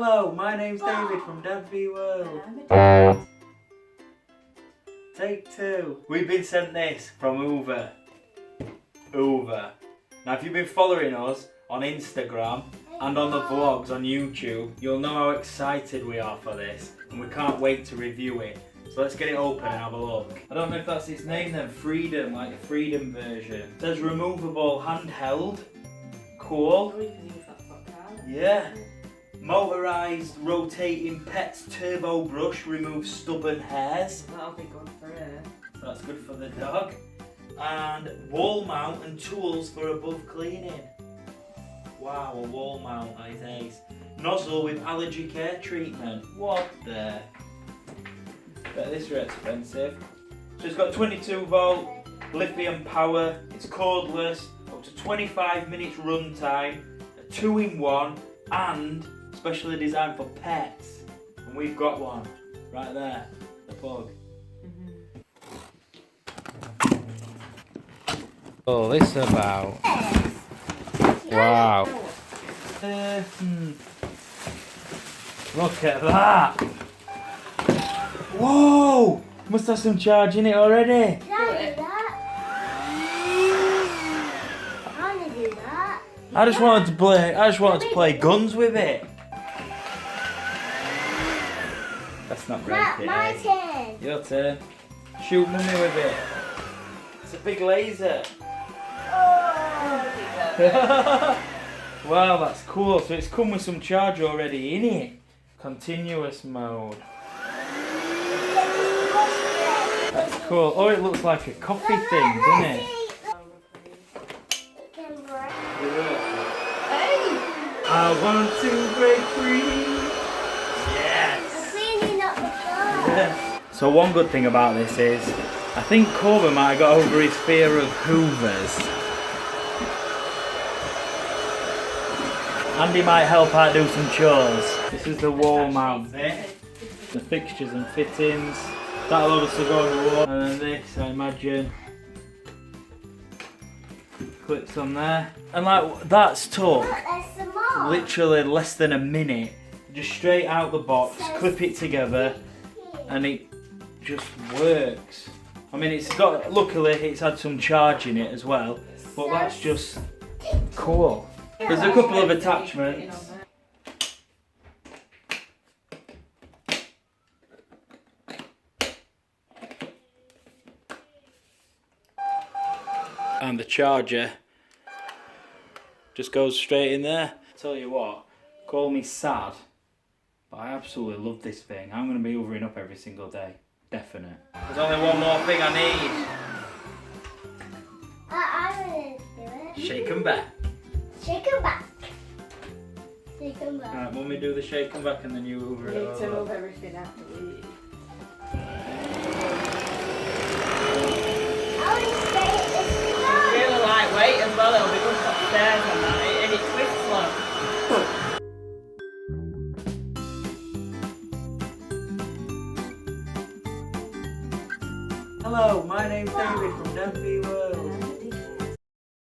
Hello, my name's David from Dad's Wee World. Take 2. We've been sent this from Hoover. Hoover. Now if you've been following us on Instagram and on the vlogs on YouTube, you'll know how excited we are for this and we can't wait to review it. So let's get it open and have a look. I don't know if that's its name then, Freedom, like the Freedom version. It says removable handheld. Cool. Yeah. Motorised rotating pets turbo brush removes stubborn hairs. That'll be good for her. So that's good for the dog. And wall mount and tools for above cleaning. Wow, a wall mount, that is ace. Nozzle with allergy care treatment. What the? Bet this is expensive. So it's got 22 volt, lithium power, it's cordless, up to 25 minutes run time, a 2-in-1 and specially designed for pets. And we've got one right there, the pug. Oh, this about. Wow. Look at that. Whoa! Must have some charge in it already. Can I do that? I want to do that. I just wanted to play guns with it. That's not great. My turn. Your turn. Shoot mummy with it. It's a big laser. Wow, that's cool. So it's come with some charge already in it. Continuous mode. That's cool. Oh, it looks like a coffee thing, doesn't it? Hey! I want to break free. Yes. I'm cleaning up the floor. Yeah. So one good thing about this is, I think Corbin might have got over his fear of hoovers. Andy might help out do some chores. This is the wall mount bit. The fixtures and fittings. That'll obviously go on the wall. And then this, I imagine, clips on there. And like, that's took There's some more. literally less than a minute. Just straight out the box, clip it together, and it just works. I mean, it's got, luckily it's had some charge in it as well, but that's just cool. There's a couple of attachments. And the charger just goes straight in there. Tell you what, call me sad, but I absolutely love this thing. I'm going to be hoovering up every single day. Definite. There's only one more thing I need. I'm going to do it. Shake 'em back. Shake 'em back. Shake 'em back. Alright, mummy do the shake 'em back and then you hoover it You need to over. move everything out the way. I want to stay at this floor. It's really lightweight as well, it'll be good upstairs and that, and it twists like. Hello, my name's David from Dad's Wee